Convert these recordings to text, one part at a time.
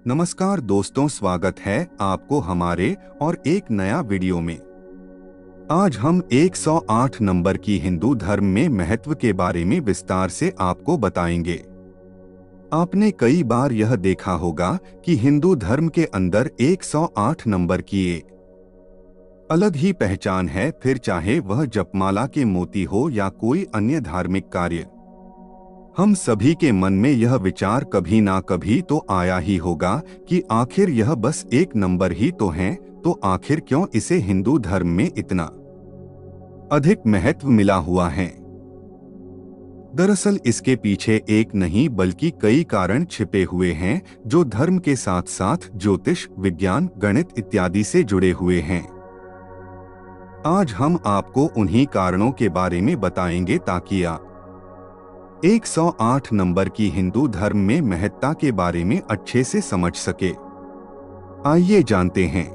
नमस्कार दोस्तों, स्वागत है आपको हमारे और एक नया वीडियो में। आज हम 108 नंबर की हिंदू धर्म में महत्व के बारे में विस्तार से आपको बताएंगे। आपने कई बार यह देखा होगा कि हिंदू धर्म के अंदर 108 नंबर की एक अलग ही पहचान है, फिर चाहे वह जपमाला के मोती हो या कोई अन्य धार्मिक कार्य। हम सभी के मन में यह विचार कभी ना कभी तो आया ही होगा कि आखिर यह बस एक नंबर ही तो है, तो आखिर क्यों इसे हिंदू धर्म में इतना अधिक महत्व मिला हुआ है। दरअसल इसके पीछे एक नहीं बल्कि कई कारण छिपे हुए हैं, जो धर्म के साथ साथ ज्योतिष, विज्ञान, गणित इत्यादि से जुड़े हुए हैं। आज हम आपको उन्हीं कारणों के बारे में बताएंगे ताकि आप 108 नंबर की हिंदू धर्म में महत्ता के बारे में अच्छे से समझ सके। आइए जानते हैं।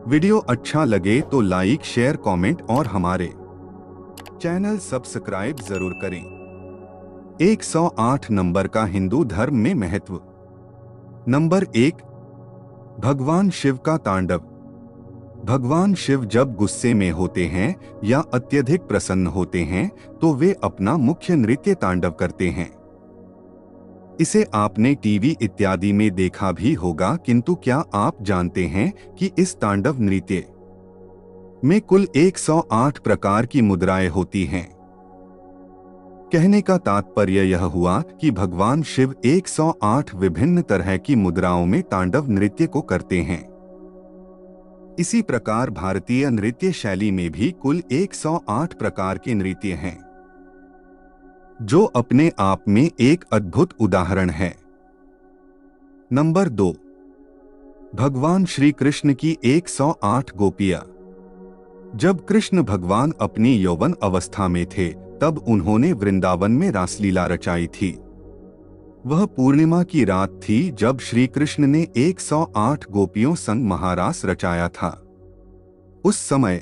वीडियो अच्छा लगे तो लाइक, शेयर, कमेंट और हमारे चैनल सब्सक्राइब जरूर करें। 108 नंबर का हिंदू धर्म में महत्व। नंबर 1, भगवान शिव का तांडव। भगवान शिव जब गुस्से में होते हैं या अत्यधिक प्रसन्न होते हैं तो वे अपना मुख्य नृत्य तांडव करते हैं। इसे आपने टीवी इत्यादि में देखा भी होगा, किंतु क्या आप जानते हैं कि इस तांडव नृत्य में कुल 108 प्रकार की मुद्राएं होती हैं। कहने का तात्पर्य यह हुआ कि भगवान शिव 108 विभिन्न तरह की मुद्राओं में तांडव नृत्य को करते हैं। इसी प्रकार भारतीय नृत्य शैली में भी कुल 108 प्रकार के नृत्य हैं, जो अपने आप में एक अद्भुत उदाहरण है। नंबर 2, भगवान श्री कृष्ण की 108 गोपियां। जब कृष्ण भगवान अपनी यौवन अवस्था में थे तब उन्होंने वृंदावन में रासलीला रचाई थी। वह पूर्णिमा की रात थी जब श्री कृष्ण ने 108 गोपियों संग महारास रचाया था। उस समय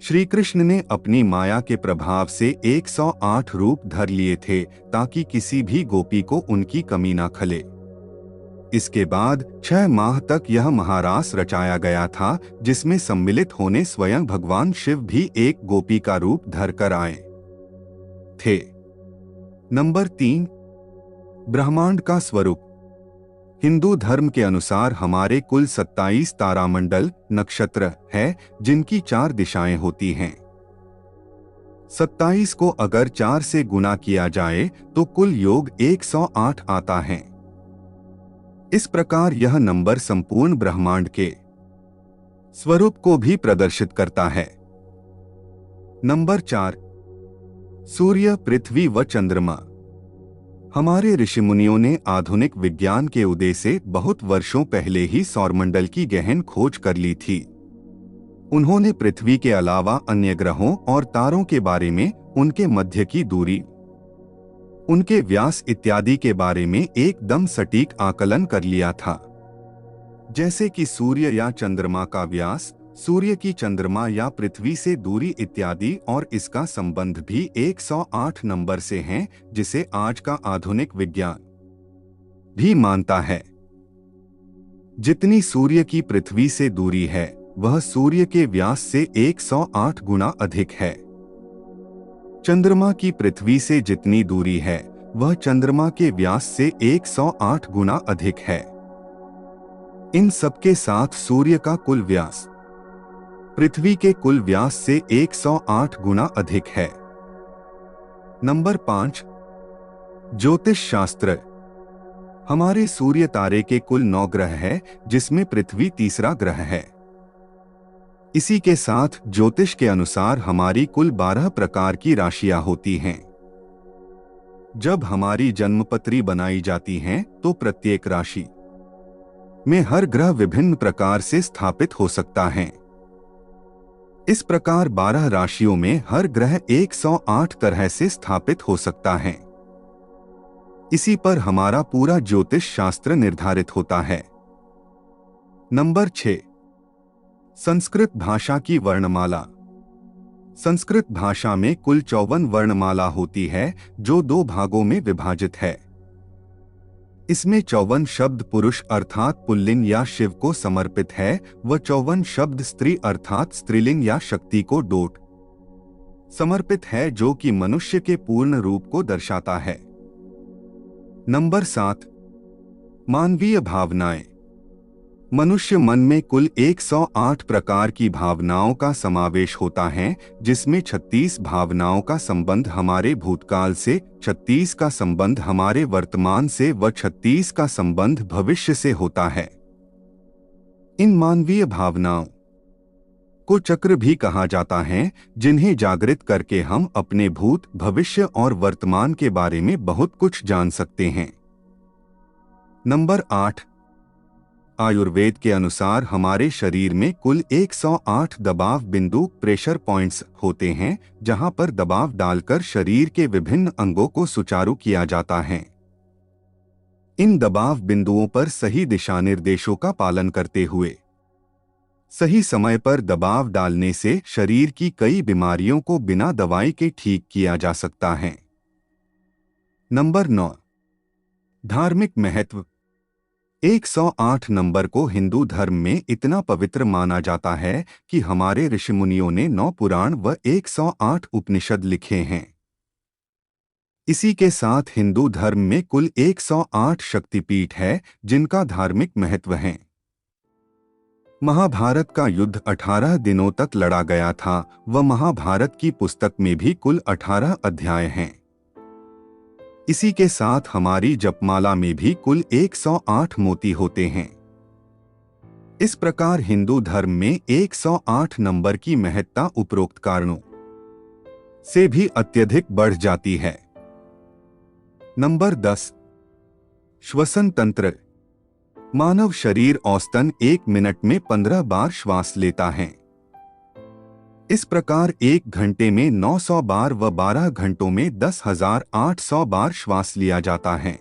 श्री कृष्ण ने अपनी माया के प्रभाव से 108 रूप धर लिए थे ताकि किसी भी गोपी को उनकी कमी न खले। इसके बाद 6 माह तक यह महारास रचाया गया था, जिसमें सम्मिलित होने स्वयं भगवान शिव भी एक गोपी का रूप धर कर आए थे। नंबर 3, ब्रह्मांड का स्वरूप। हिंदू धर्म के अनुसार हमारे कुल 27 तारामंडल नक्षत्र है, जिनकी 4 दिशाएं होती हैं। 27 को अगर 4 से गुना किया जाए तो कुल योग 108 आता है। इस प्रकार यह नंबर संपूर्ण ब्रह्मांड के स्वरूप को भी प्रदर्शित करता है। नंबर 4, सूर्य, पृथ्वी व चंद्रमा। हमारे ऋषिमुनियों ने आधुनिक विज्ञान के उदय से बहुत वर्षों पहले ही सौरमंडल की गहन खोज कर ली थी। उन्होंने पृथ्वी के अलावा अन्य ग्रहों और तारों के बारे में, उनके मध्य की दूरी, उनके व्यास इत्यादि के बारे में एकदम सटीक आकलन कर लिया था। जैसे कि सूर्य या चंद्रमा का व्यास, सूर्य की चंद्रमा या पृथ्वी से दूरी इत्यादि, और इसका संबंध भी 108 नंबर से है, जिसे आज का आधुनिक विज्ञान भी मानता है। जितनी सूर्य की पृथ्वी से दूरी है वह सूर्य के व्यास से 108 गुना अधिक है। चंद्रमा की पृथ्वी से जितनी दूरी है वह चंद्रमा के व्यास से 108 गुना अधिक है। इन सबके साथ सूर्य का कुल व्यास पृथ्वी के कुल व्यास से 108 गुना अधिक है। नंबर 5, ज्योतिष शास्त्र। हमारे सूर्य तारे के कुल 9 ग्रह है, जिसमें पृथ्वी तीसरा ग्रह है। इसी के साथ ज्योतिष के अनुसार हमारी कुल 12 प्रकार की राशियां होती हैं। जब हमारी जन्मपत्री बनाई जाती है तो प्रत्येक राशि में हर ग्रह विभिन्न प्रकार से स्थापित हो सकता है। इस प्रकार 12 राशियों में हर ग्रह 108 तरह से स्थापित हो सकता है। इसी पर हमारा पूरा ज्योतिष शास्त्र निर्धारित होता है। नंबर 6, संस्कृत भाषा की वर्णमाला। संस्कृत भाषा में कुल 54 वर्णमाला होती है, जो 2 भागों में विभाजित है। इसमें 54 शब्द पुरुष अर्थात पुल्लिंग या शिव को समर्पित है व 54 शब्द स्त्री अर्थात स्त्रीलिंग या शक्ति को डोट समर्पित है, जो कि मनुष्य के पूर्ण रूप को दर्शाता है। नंबर 7, मानवीय भावनाएं। मनुष्य मन में कुल 108 प्रकार की भावनाओं का समावेश होता है, जिसमें 36 भावनाओं का संबंध हमारे भूतकाल से, 36 का संबंध हमारे वर्तमान से व 36 का संबंध भविष्य से होता है। इन मानवीय भावनाओं को चक्र भी कहा जाता है, जिन्हें जागृत करके हम अपने भूत, भविष्य और वर्तमान के बारे में बहुत कुछ जान सकते हैं। नंबर 8, आयुर्वेद के अनुसार हमारे शरीर में कुल 108 दबाव बिंदु प्रेशर पॉइंट्स होते हैं, जहां पर दबाव डालकर शरीर के विभिन्न अंगों को सुचारू किया जाता है। इन दबाव बिंदुओं पर सही दिशा निर्देशों का पालन करते हुए सही समय पर दबाव डालने से शरीर की कई बीमारियों को बिना दवाई के ठीक किया जा सकता है। नंबर 9, धार्मिक महत्व। 108 नंबर को हिंदू धर्म में इतना पवित्र माना जाता है कि हमारे ऋषिमुनियों ने 9 पुराण व 108 उपनिषद लिखे हैं। इसी के साथ हिंदू धर्म में कुल 108 शक्तिपीठ है, जिनका धार्मिक महत्व है। महाभारत का युद्ध 18 दिनों तक लड़ा गया था व महाभारत की पुस्तक में भी कुल 18 अध्याय हैं। इसी के साथ हमारी जपमाला में भी कुल 108 मोती होते हैं। इस प्रकार हिंदू धर्म में 108 नंबर की महत्ता उपरोक्त कारणों से भी अत्यधिक बढ़ जाती है। नंबर 10, श्वसन तंत्र। मानव शरीर औसतन 1 मिनट में 15 बार श्वास लेता है। इस प्रकार 1 घंटे में 900 बार व 12 घंटों में 10,800 बार श्वास लिया जाता है।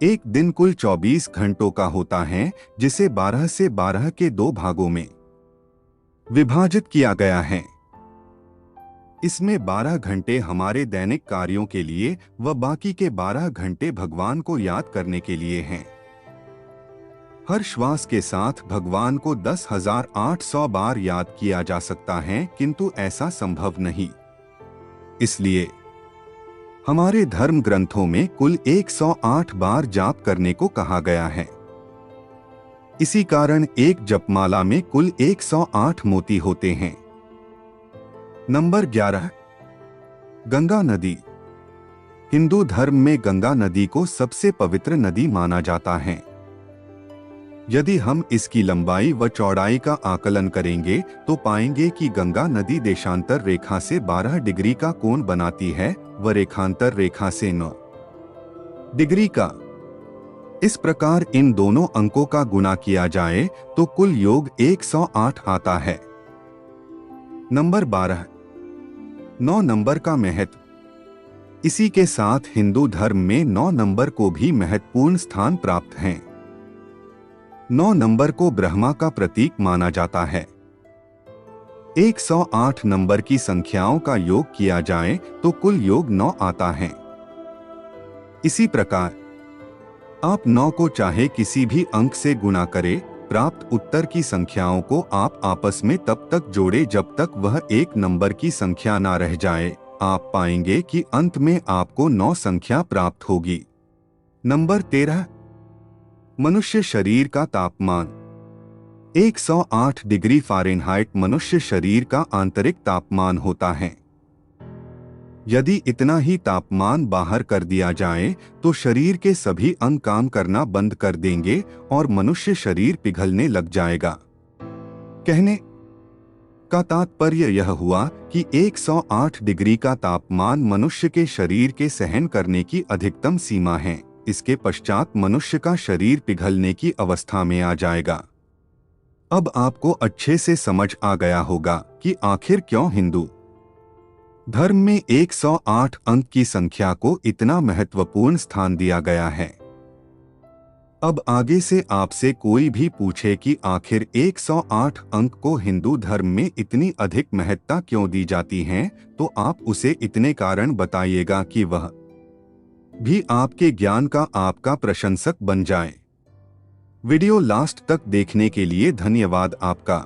एक दिन कुल 24 घंटों का होता है, जिसे 12 से 12 के 2 भागों में विभाजित किया गया है। इसमें 12 घंटे हमारे दैनिक कार्यों के लिए व बाकी के 12 घंटे भगवान को याद करने के लिए हैं। हर श्वास के साथ भगवान को 10,800 बार याद किया जा सकता है, किंतु ऐसा संभव नहीं। इसलिए हमारे धर्म ग्रंथों में कुल 108 बार जाप करने को कहा गया है। इसी कारण एक जपमाला में कुल 108 मोती होते हैं। नंबर 11, गंगा नदी। हिंदू धर्म में गंगा नदी को सबसे पवित्र नदी माना जाता है। यदि हम इसकी लंबाई व चौड़ाई का आकलन करेंगे तो पाएंगे कि गंगा नदी देशांतर रेखा से 12 डिग्री का कोण बनाती है व रेखांतर रेखा से 9 डिग्री का। इस प्रकार इन दोनों अंकों का गुणा किया जाए तो कुल योग 108 आता है। नंबर 12, 9 नंबर का महत्व। इसी के साथ हिंदू धर्म में 9 नंबर को भी महत्वपूर्ण स्थान प्राप्त है। 9 नंबर को ब्रह्मा का प्रतीक माना जाता है। 108 नंबर की संख्याओं का योग किया जाए तो कुल योग 9 आता है। इसी प्रकार आप 9 को चाहे किसी भी अंक से गुणा करें, प्राप्त उत्तर की संख्याओं को आप आपस में तब तक जोड़े जब तक वह 1 नंबर की संख्या ना रह जाए। आप पाएंगे कि अंत में आपको 9 संख्या प्राप्त होगी। नंबर 13, मनुष्य शरीर का तापमान। 108 डिग्री फ़ारेनहाइट मनुष्य शरीर का आंतरिक तापमान होता है। यदि इतना ही तापमान बाहर कर दिया जाए तो शरीर के सभी अंग काम करना बंद कर देंगे और मनुष्य शरीर पिघलने लग जाएगा। कहने का तात्पर्य यह हुआ कि 108 डिग्री का तापमान मनुष्य के शरीर के सहन करने की अधिकतम सीमा है। इसके पश्चात मनुष्य का शरीर पिघलने की अवस्था में आ जाएगा। अब आपको अच्छे से समझ आ गया होगा कि आखिर क्यों हिंदू धर्म में 108 अंक की संख्या को इतना महत्वपूर्ण स्थान दिया गया है। अब आगे से आपसे कोई भी पूछे कि आखिर 108 अंक को हिंदू धर्म में इतनी अधिक महत्ता क्यों दी जाती है, तो आप उसे इतने कारण बताइएगा कि वह भी आपके ज्ञान का आपका प्रशंसक बन जाए। वीडियो लास्ट तक देखने के लिए धन्यवाद आपका।